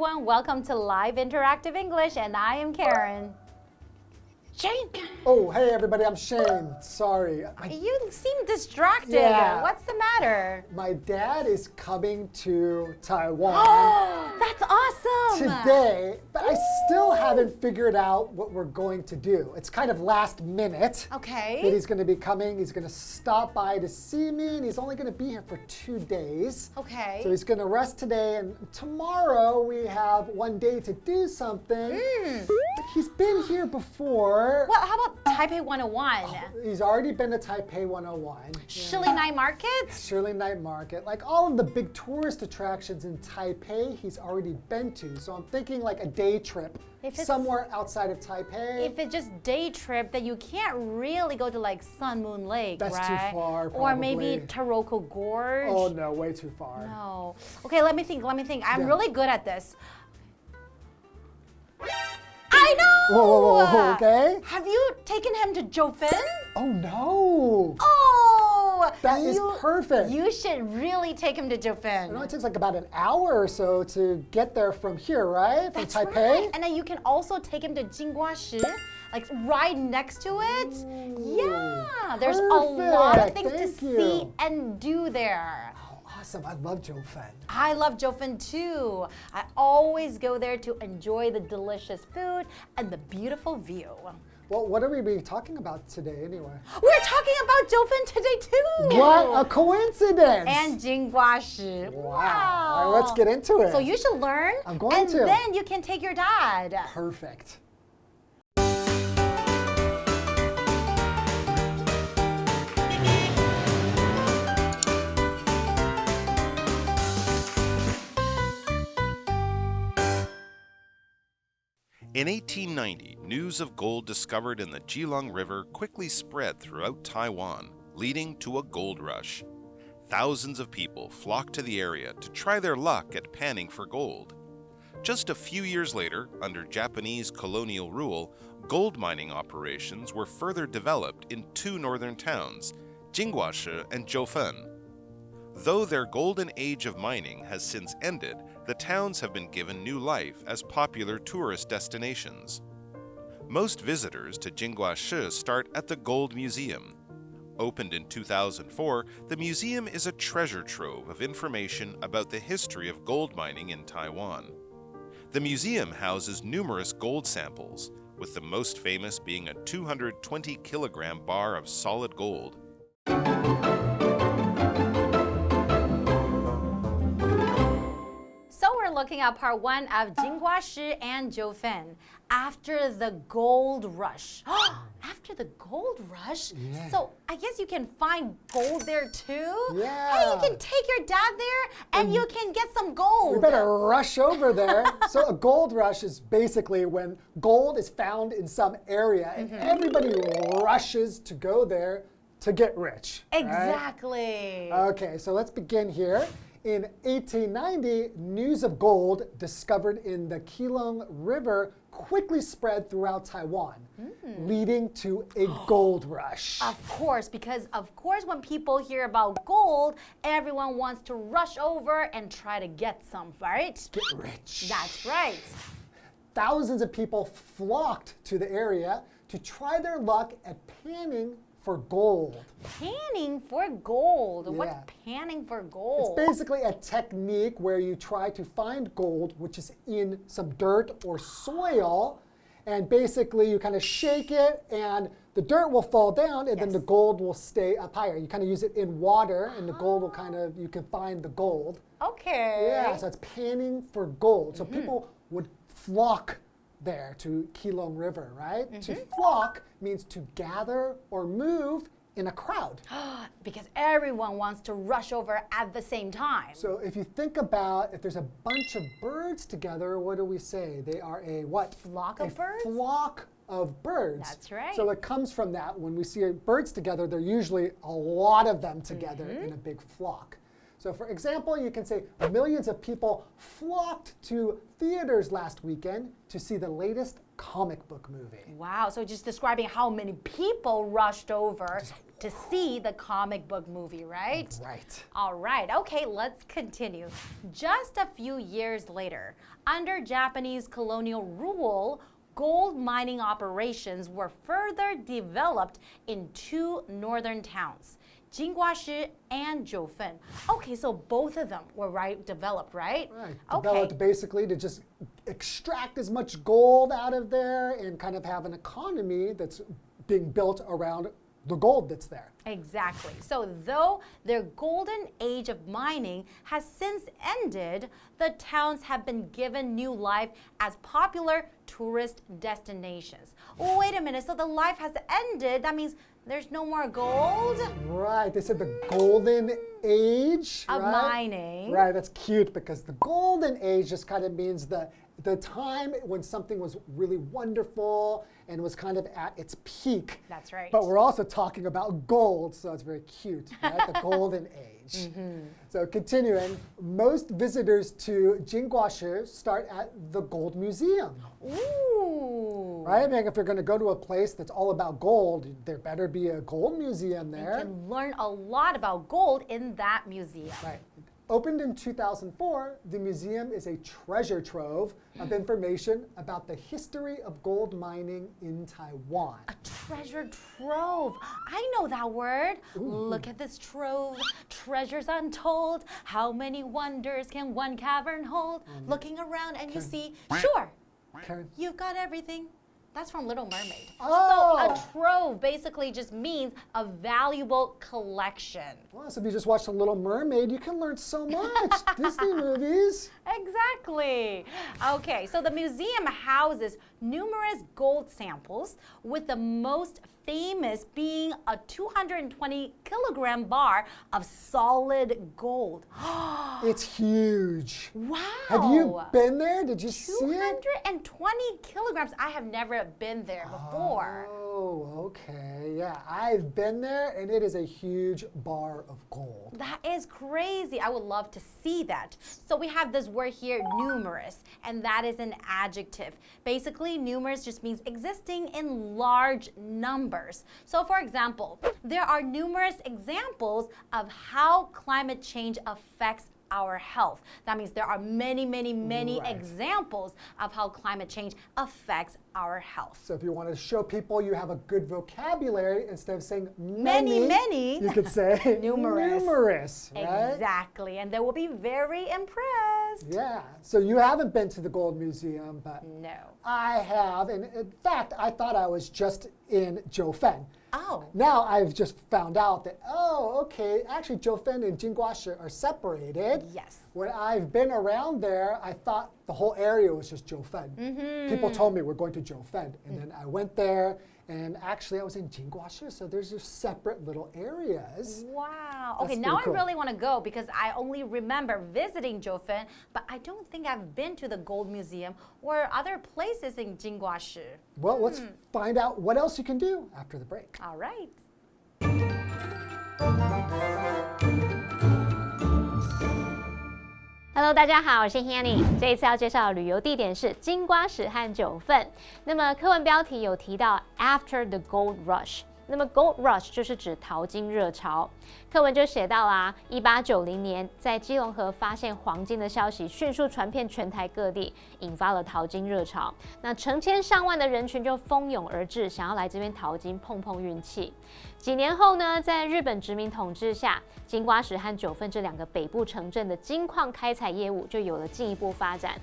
everyone, welcome to Live Interactive English, and I am Karen. Shane! Oh, hey everybody, I'm Shane. Sorry. You seem distracted. Yeah. What's the matter? My dad is coming to Taiwan That's awesome! today, but I still haven't figured out what we're going to do. It's kind of last minute. Okay. But he's going to be coming. He's going to stop by to see me, and he's only going to be here for 2 days. Okay. So he's going to rest today, and tomorrow we have one day to do something. But he's been here before. Well, how about Taipei 101? He's already been to Taipei 101. Shirley Night Market? Shirley Night Market. Like all of the big tourist attractions in Taipei, he's already been to. So I'm thinking like a day trip somewhere outside of Taipei. If it's just day trip, then you can't really go to like Sun Moon Lake, That's right? too far, Or maybe probably. Taroko Gorge. Oh no, way too far. No. Okay, let me think. I'm really good at this. I know! Whoa, okay. Have you taken him to Jiufen? Oh no! Oh! That is perfect. You should really take him to It Jiufen. only takes like about an hour or so to get there from here, right? From That's Taipei? right. And then you can also take him to Jinguashi, like right next to it. Yeah, there's a lot of things Thank to you. see and do there. Awesome, I love Jiufen. I love Jiufen too. I always go there to enjoy the delicious food and the beautiful view. Well, what are we be talking about today anyway? We're talking about Jiufen today too. What a coincidence! And Jinguashi. Wow. All right, let's get into it. So you should learn. I'm going to. And then you can take your dad. Perfect. In 1890, news of gold discovered in the Keelung River quickly spread throughout Taiwan, leading to a gold rush. Thousands of people flocked to the area to try their luck at panning for gold. Just a few years later, under Japanese colonial rule, gold mining operations were further developed in 2 northern towns, Jinguashi and Jiufen. Though their golden age of mining has since ended, the towns have been given new life as popular tourist destinations. Most visitors to Jinguashi start at the Gold Museum. Opened in 2004, the museum is a treasure trove of information about the history of gold mining in Taiwan. The museum houses numerous gold samples, with the most famous being a 220-kilogram bar of solid gold. Looking at part 1 of Jinguashi and Jiufen. After the gold rush. After the gold rush? Yeah. So I guess you can find gold there too? Yeah. Hey, you can take your dad there and you can get some gold. We better rush over there. So a gold rush is basically when gold is found in some area and everybody rushes to go there to get rich. Exactly. Right? Okay, so let's begin here. In 1890, news of gold discovered in the Keelung River quickly spread throughout Taiwan, leading to a gold rush. Of course, because of course when people hear about gold, everyone wants to rush over and try to get some, right? Get rich. That's right. Thousands of people flocked to the area to try their luck at panning for gold. Panning for gold. Yeah. What's panning for gold? It's basically a technique where you try to find gold, which is in some dirt or soil, and basically you kind of shake it and the dirt will fall down and then the gold will stay up higher. You kind of use it in water and the gold will kind of, you can find the gold. Okay. Yeah, so it's panning for gold. So people would flock there to Keelung River, right? To flock means to gather or move in a crowd. Because everyone wants to rush over at the same time. So if you think about if there's a bunch of birds together, what do we say? They are a what? Flock of birds? A flock of birds. That's right. So it comes from that. When we see birds together, they're usually a lot of them together in a big flock. So for example, you can say millions of people flocked to theaters last weekend to see the latest comic book movie. Wow, so just describing how many people rushed over to see the comic book movie, right? Right. All right, okay, let's continue. Just a few years later, under Japanese colonial rule, gold mining operations were further developed in two northern towns, Jinguashi and Jiufen. Okay, so both of them were developed, right? Right. Okay. Developed basically to just extract as much gold out of there and kind of have an economy that's being built around the gold that's there. Exactly. So though their golden age of mining has since ended, the towns have been given new life as popular tourist destinations. Wait a minute, so the life has ended. That means there's no more gold? Right. They said the golden age Of right? mining. Right. That's cute because the golden age just kind of means the time when something was really wonderful and was kind of at its peak. That's right. But we're also talking about gold, so it's very cute, right? The golden age. So continuing, most visitors to Jinguashi start at the Gold Museum. Ooh. Right? I mean, if you're going to go to a place that's all about gold, there better be a gold museum there. You can learn a lot about gold in that museum. Right. Opened in 2004, the museum is a treasure trove of information about the history of gold mining in Taiwan. A treasure trove. I know that word. Look at this trove. Treasures untold. How many wonders can one cavern hold? Looking around and you see, sure, Karen? you've got everything. That's from Little Mermaid. Oh. So a trove basically just means a valuable collection. Well, so if you just watch The Little Mermaid, you can learn so much. Disney movies. Exactly. Okay, so the museum houses numerous gold samples, with the most famous being a 220 kilogram bar of solid gold. It's huge. Wow. Have you been there? Did you see it? 220 kilograms. I have never been there before. Oh, okay. Yeah, I've been there, and it is a huge bar of gold. That is crazy. I would love to see that. So we have this word here, numerous, and that is an adjective. Basically, numerous just means existing in large numbers. So for example, there are numerous examples of how climate change affects our health. That means there are many Right. examples of how climate change affects our health. So if you want to show people you have a good vocabulary, instead of saying Many, you could say numerous. numerous, right? Exactly, and they will be very impressed. Yeah. So you haven't been to the Gold Museum, but No. I have. And in fact, I thought I was just in Jiufen. Oh. Now I've just found out that, oh, okay, actually Jiufen and Jinguashi are separated. Yes. When I've been around there, I thought the whole area was just Jiufen. People told me we're going to Jiufen. And then I went there, and actually I was in Jinguashi, so there's just separate little areas. Wow. That's Okay, now pretty cool. I really want to go because I only remember visiting Jiufen, but I don't think I've been to the Gold Museum or other places in Jinguashi. Well, let's find out what else you can do after the break. All right. Hello， 大家好，我是 Hanny。这一次要介绍的旅游地点是金瓜石和九份。那么课文标题有提到 After the Gold Rush。那么 Gold Rush 就是指淘金热潮。课文就写到啦，1890年在基隆河发现黄金的消息迅速传遍全台各地，引发了淘金热潮。那成千上万的人群就蜂拥而至，想要来这边淘金碰碰运气。几年后呢，在日本殖民统治下，金瓜石和九份这两个北部城镇的金矿开采业务就有了进一步发展。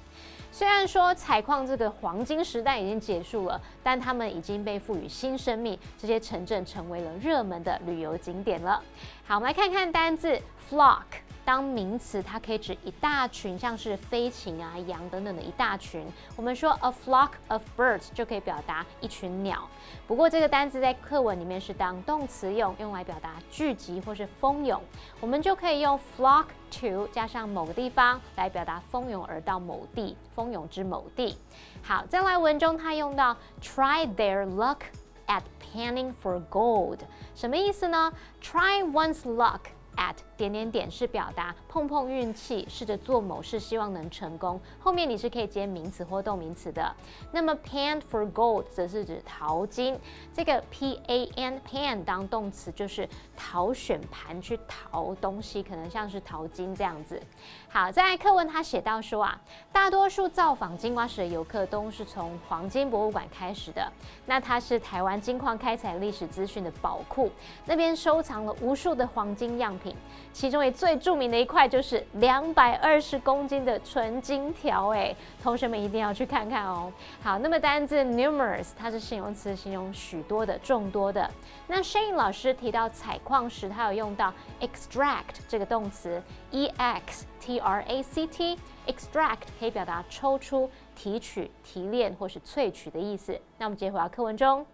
虽然说采矿这个黄金时代已经结束了，但他们已经被赋予新生命，这些城镇成为了热门的旅游景点了。好，我们来看看单字 flock。当名词，它可以指一大群，像是飞禽啊、羊等等的一大群。我们说 a flock of birds 就可以表达一群鸟。不过这个单字在课文里面是当动词用，用来表达聚集或是蜂拥。我们就可以用 flock to 加上某个地方来表达蜂拥而到某地，蜂拥之某地。好，再来文中它用到 try their luck at panning for gold， 什么意思呢？ Try one's luck at 点点点是表达碰碰运气，试着做某事，希望能成功。后面你是可以接名词或动名词的。那么 pan for gold 则是指淘金，这个 pan 当动词就是淘选盘去淘东西，可能像是淘金这样子。好，在课文他写到说啊，大多数造访金瓜石的游客都是从黄金博物馆开始的。那它是台湾金矿开采历史资讯的宝库，那边收藏了无数的黄金样品，其中也最著名的一块就是220公斤的纯金条，哎，同学们一定要去看看哦。好，那么单字 numerous 它是形容词，形容许多的、众多的。那 Shane 老师提到采矿时，他有用到 extract 这个动词 extract，extract 可以表达抽出、提取、提炼或是萃取的意思。那我们直接回到课文中。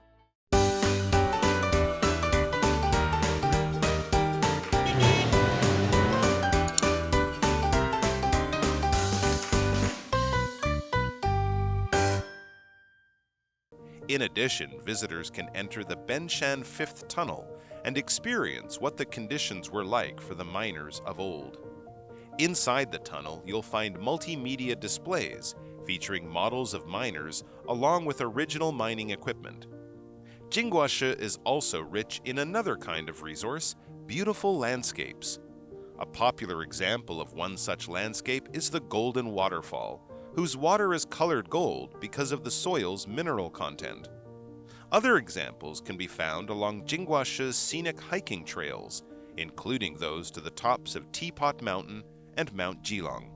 In addition, visitors can enter the Benshan Fifth Tunnel and experience what the conditions were like for the miners of old. Inside the tunnel, you'll find multimedia displays featuring models of miners along with original mining equipment. Jinguashi is also rich in another kind of resource, beautiful landscapes. A popular example of one such landscape is the Golden Waterfall, whose water is colored gold because of the soil's mineral content. Other examples can be found along Jinguashi's scenic hiking trails, including those to the tops of Teapot Mountain and Mount Keelung.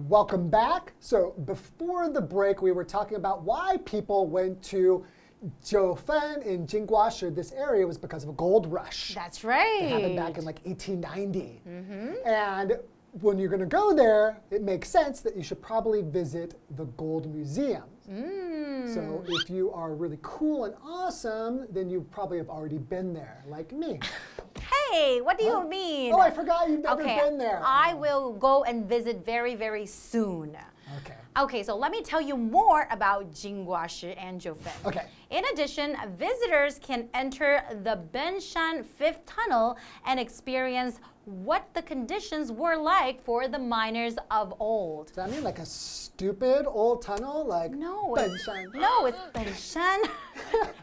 Welcome back. So before the break, we were talking about why people went to Jiufen in Jinguashi, this area, was because of a gold rush. That's right. It happened back in like 1890. And when you're going to go there, it makes sense that you should probably visit the gold museum. So if you are really cool and awesome, then you probably have already been there, like me. Hey, what do you mean? Oh, I forgot you've never been there. I will go and visit very, very soon. Okay. Okay, so let me tell you more about Jinguashi and Jiufen. Okay. In addition, visitors can enter the Benshan Fifth Tunnel and experience what the conditions were like for the miners of old. Does that mean like a stupid old tunnel? Like No, Benshan? No, it's Benshan.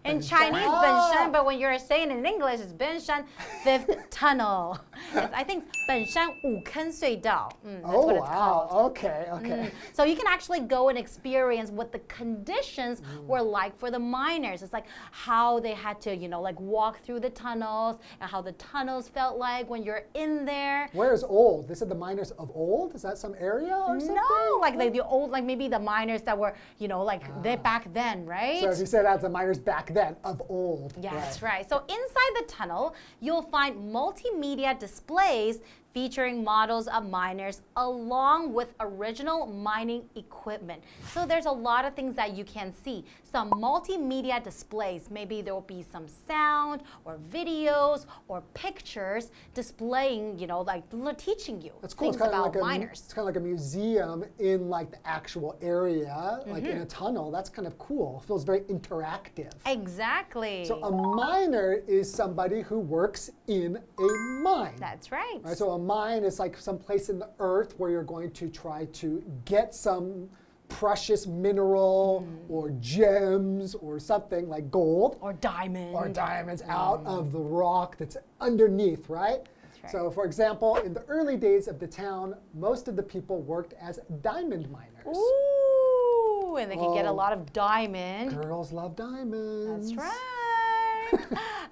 In Chinese, Benshan, but when you're saying it in English, it's Benshan Fifth Tunnel. Yes, I think Benshan 五坑隧道. That's what it's called. Okay, okay. So you can actually go and experience what the conditions were like for the miners. It's like how they had to, like walk through the tunnels and how the tunnels felt like when you're in there. Where is old? They said the miners of old? Is that some area or something? No, like the old, like maybe the miners that were, like they back then, right? So if you say that's the miners back then, of old. Yeah, that's right. So inside the tunnel, you'll find multimedia displays featuring models of miners along with original mining equipment. So there's a lot of things that you can see. Some multimedia displays. Maybe there will be some sound or videos or pictures displaying, like teaching you That's cool. things about miners. It's kind of like a museum in like the actual area, like in a tunnel. That's kind of cool. It feels very interactive. Exactly. So a miner is somebody who works in a mine. That's right. Right, so a mine is like some place in the earth where you're going to try to get some precious mineral or gems or something like gold Or diamonds. out of the rock that's underneath, right? right. So for example, in the early days of the town, most of the people worked as diamond miners. Ooh, and they can get a lot of diamond. Girls love diamonds. That's right.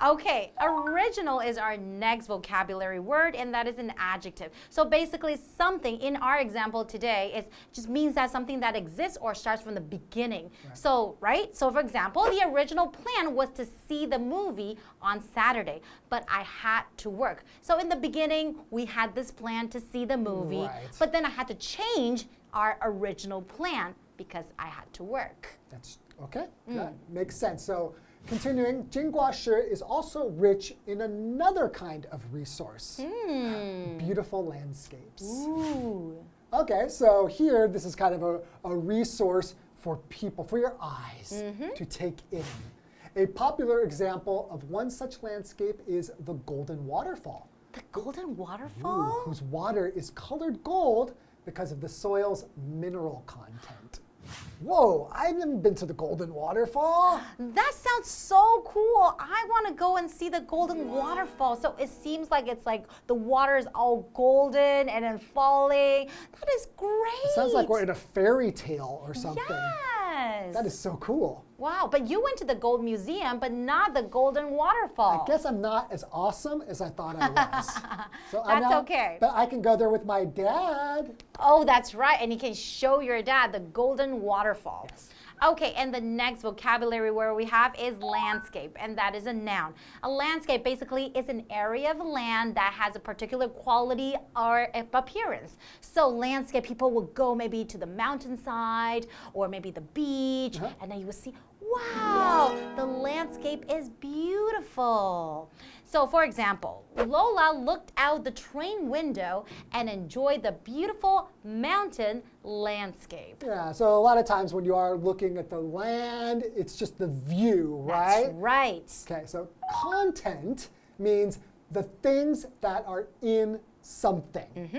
Okay, original is our next vocabulary word, and that is an adjective. So basically, something in our example today just means that something that exists or starts from the beginning. Right. So for example, the original plan was to see the movie on Saturday, but I had to work. So in the beginning, we had this plan to see the movie, but then I had to change our original plan because I had to work. That's okay. That makes sense. So continuing, Jinguashi is also rich in another kind of resource. Beautiful landscapes. Ooh. Okay, so here, this is kind of a resource for people, for your eyes to take in. A popular example of one such landscape is the Golden Waterfall. The Golden Waterfall? Whose water is colored gold because of the soil's mineral content. Whoa, I haven't been to the Golden Waterfall. That sounds so cool. I want to go and see the Golden Waterfall. So it seems like it's like the water is all golden and then falling. That is great. It sounds like we're in a fairy tale or something. Yes. That is so cool. Wow, but you went to the Gold Museum, but not the Golden Waterfall. I guess I'm not as awesome as I thought I was. So That's okay. But I can go there with my dad. Oh, that's right. And you can show your dad the Golden Waterfall. Yes. Okay, and the next vocabulary word we have is landscape, and that is a noun. A landscape basically is an area of land that has a particular quality or appearance. So landscape, people will go maybe to the mountainside or maybe the beach, and then you will see, wow, the landscape is beautiful. So for example, Lola looked out the train window and enjoyed the beautiful mountain landscape. Yeah, so a lot of times when you are looking at the land, it's just the view, right? That's right. Okay, so content means the things that are in something.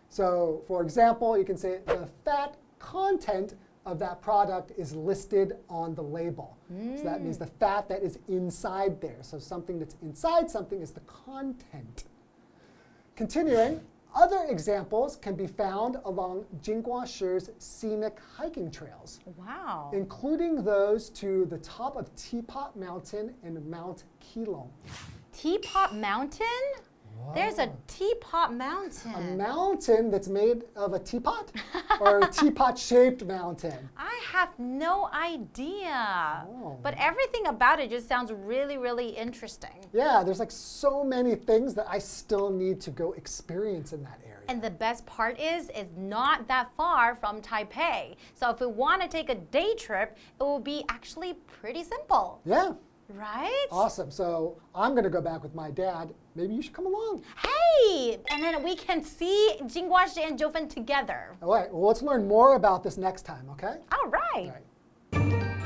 So for example, you can say the fat content of that product is listed on the label. So that means the fat that is inside there. So something that's inside something is the content. Continuing, other examples can be found along Jinguashi's scenic hiking trails, Wow. including those to the top of Teapot Mountain and Mount Keelung. Teapot Mountain? There's a Teapot Mountain. A mountain that's made of a teapot or a teapot-shaped mountain? I have no idea. Oh. But everything about it just sounds really, really interesting. Yeah, there's like so many things that I still need to go experience in that area. And the best part is it's not that far from Taipei. So if we want to take a day trip, it will be actually pretty simple. Yeah, Right? awesome. So I'm going to go back with my dad. Maybe you should come along. Hey! And then we can see Jinguashi and Jiufen together. All right, well, let's learn more about this next time, okay? All right. All right.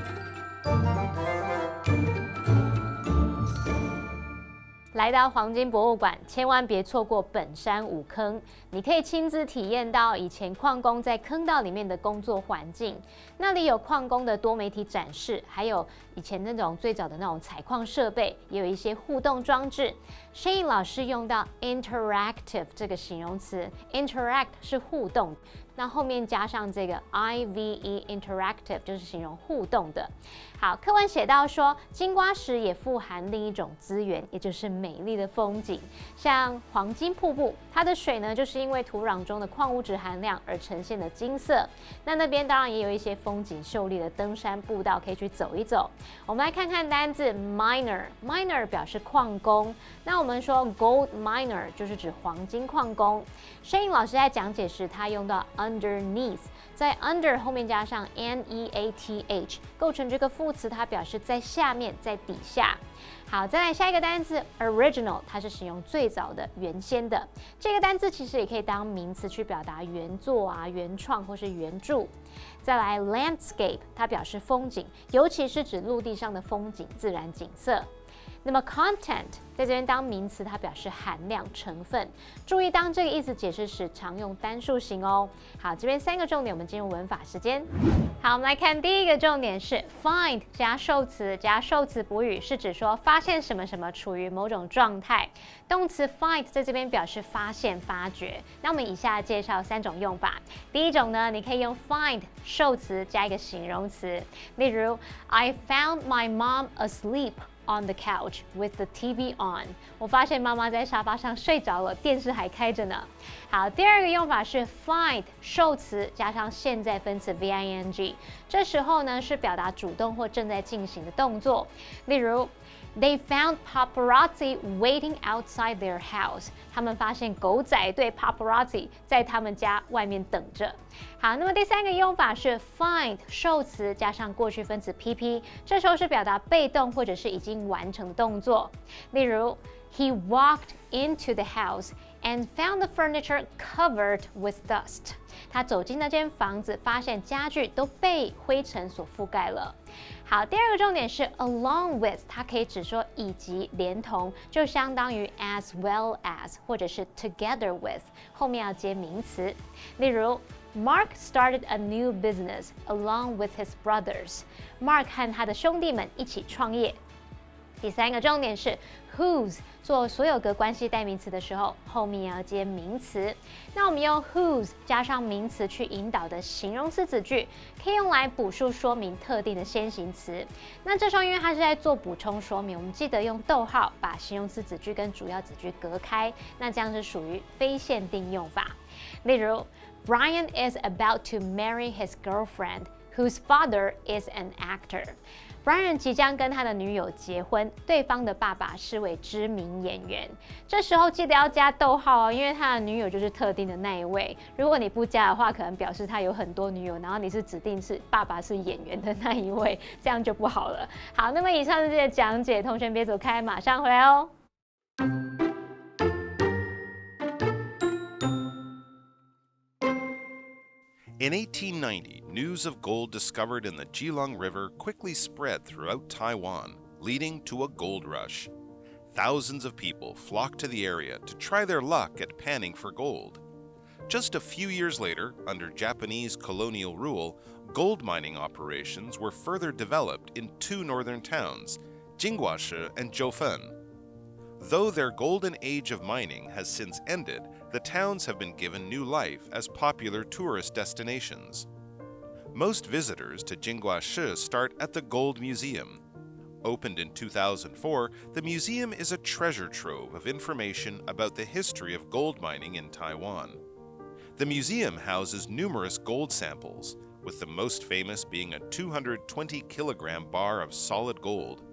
来到黄金博物馆，千万别错过本山五坑。你可以亲自体验到以前矿工在坑道里面的工作环境。那里有矿工的多媒体展示，还有以前那种最早的那种采矿设备，也有一些互动装置。Shane 老师用到 interactive 这个形容词 ，interact 是互动。那后面加上这个 IVE interactive 就是形容互动的。好，课文写到说，金瓜石也富含另一种资源，也就是美丽的风景。像黄金瀑布，它的水呢，就是因为土壤中的矿物质含量而呈现的金色。那边当然也有一些风景秀丽的登山步道可以去走一走。我们来看看单字 miner 表示矿工。那我们说 gold miner 就是指黄金矿工。Shane 老师在讲解时，他用到 underneath， 在 under 后面加上 neath， 构成这个副词，它表示在下面，在底下。好，再来下一个单词 original， 它是形容最早的、原先的。这个单字其实也可以当名词去表达原作啊、原创或是原著。再来 landscape， 它表示风景，尤其是指陆地上的风景、自然景色。那么 content 在这边当名词，它表示含量、成分。注意，当这个意思解释时，常用单数型哦。好，这边3个重点，我们进入文法时间。好，我们来看第一个重点是 find 加受词加受词补语，是指说发现什么什么处于某种状态。动词 find 在这边表示发现、发掘。那我们以下介绍3种用法。第一种呢，你可以用 find 受词加一个形容词，例如 I found my mom asleep on the couch with the TV on。 我发现妈妈在沙发上睡着了，电视还开着呢。好，第二个用法是 find 受词加上现在分词 VING， 这时候呢是表达主动或正在进行的动作。例如They found paparazzi waiting outside their house。 他们发现狗仔队 paparazzi 在他们家外面等着。好，那么第3个用法是 find 受词加上过去分词 PP， 这时候是表达被动或者是已经完成的动作。例如He walked into the house and found the furniture covered with dust. 他走进那间房子，发现家具都被灰尘所覆盖了。好，第二个重点是 along with， 它可以指说以及、连同，就相当于 as well as 或者是 together with， 后面要接名词。例如 Mark started a new business along with his brothers. Mark 和他的兄弟们一起创业。第三个重点是 whose， 做所有格关系代名词的时候，后面要接名词。那我们用 whose 加上名词去引导的形容词子句，可以用来补述说明特定的先行词。那这时候因为它是在做补充说明，我们记得用逗号把形容词子句跟主要子句隔开，那这样是属于非限定用法。例如 Brian is about to marry his girlfriend, whose father is an actor.Brian 即将跟他的女友结婚，对方的爸爸是位知名演员。这时候记得要加逗号哦，因为他的女友就是特定的那一位。如果你不加的话，可能表示他有很多女友，然后你是指定是爸爸是演员的那一位，这样就不好了。好，那么以上是这些讲解，同学别走开，马上回来哦。In 1890, news of gold discovered in the Keelung River quickly spread throughout Taiwan, leading to a gold rush. Thousands of people flocked to the area to try their luck at panning for gold. Just a few years later, under Japanese colonial rule, gold mining operations were further developed in two northern towns, Jinguashi and Jiufen. Though their golden age of mining has since ended, the towns have been given new life as popular tourist destinations. Most visitors to Jinguashi start at the Gold Museum. Opened in 2004, the museum is a treasure trove of information about the history of gold mining in Taiwan. The museum houses numerous gold samples, with the most famous being a 220-kilogram bar of solid gold.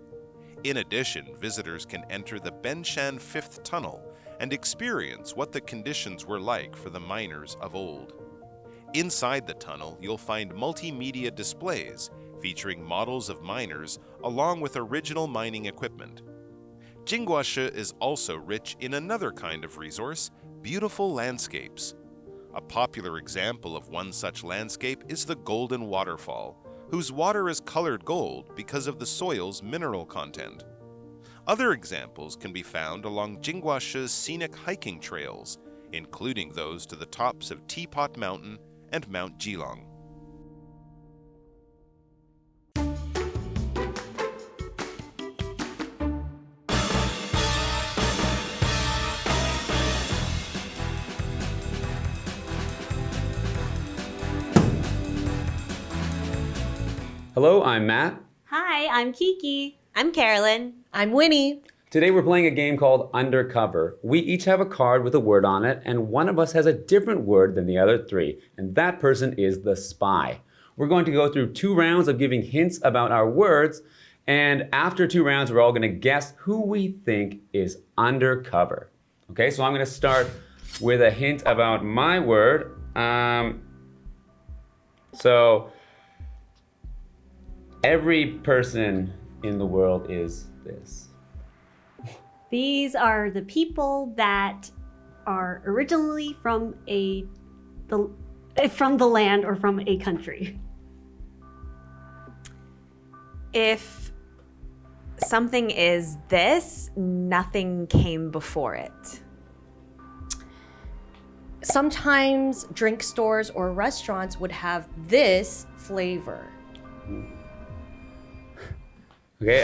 In addition, visitors can enter the Benshan Fifth Tunnel and experience what the conditions were like for the miners of old. Inside the tunnel, you'll find multimedia displays featuring models of miners along with original mining equipment. Jinguashi is also rich in another kind of resource, beautiful landscapes. A popular example of one such landscape is the Golden Waterfall, whose water is colored gold because of the soil's mineral content. Other examples can be found along Jinguashi's scenic hiking trails, including those to the tops of Teapot Mountain and Mount Keelung. Hello, I'm Matt. Hi, I'm Kiki. I'm Carolyn. I'm Winnie. Today we're playing a game called Undercover. We each have a card with a word on it, and one of us has a different word than the other three, and that person is the spy. We're going to go through 2 rounds of giving hints about our words, and after 2 rounds, we're all going to guess who we think is undercover. Okay, so I'm going to start with a hint about my word. Every person in the world is this. These are the people that are originally from the land or from a country. If something is this, nothing came before it. Sometimes drink stores or restaurants would have this flavor. Okay,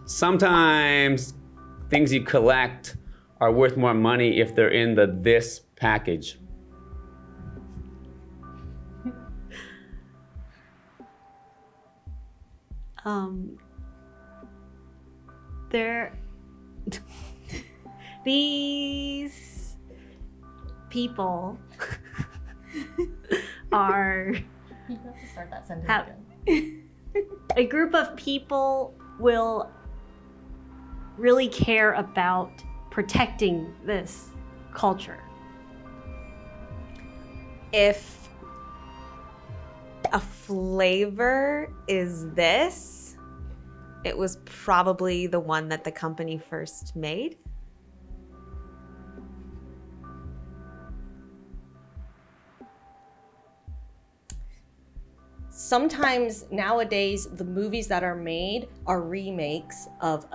sometimes things you collect are worth more money if they're in the this package. These people are You have to start that sentence again. a group of people will really care about protecting this culture. If a flavor is this, it was probably the one that the company first made. sometimes nowadays the movies that are made are remakes of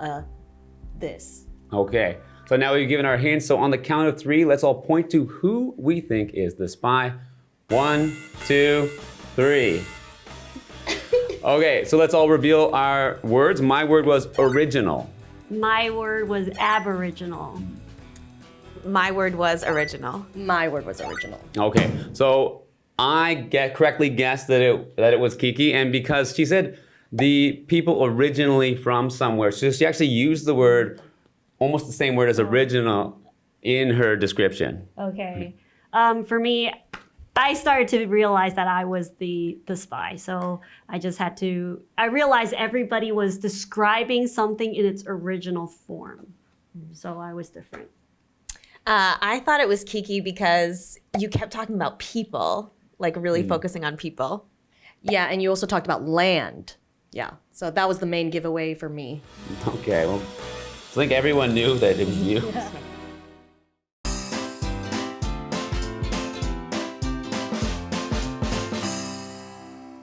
this. Okay, so now we've given our hints. So on the count of 3, let's all point to who we think is the spy. 1, 2, 3. Okay, so let's all reveal our words. My word was original. My word was aboriginal. My word was original. My word was original. Okay, so I correctly guessed that it was Kiki, and because she said the people originally from somewhere, so she actually used the word, almost the same word as original, in her description. Okay. For me, I started to realize that I was the spy. So I realized everybody was describing something in its original form. So I was different. I thought it was Kiki because you kept talking about people, like really focusing on people. Yeah, and you also talked about land. Yeah, so that was the main giveaway for me. Okay, well, I think everyone knew that it was you.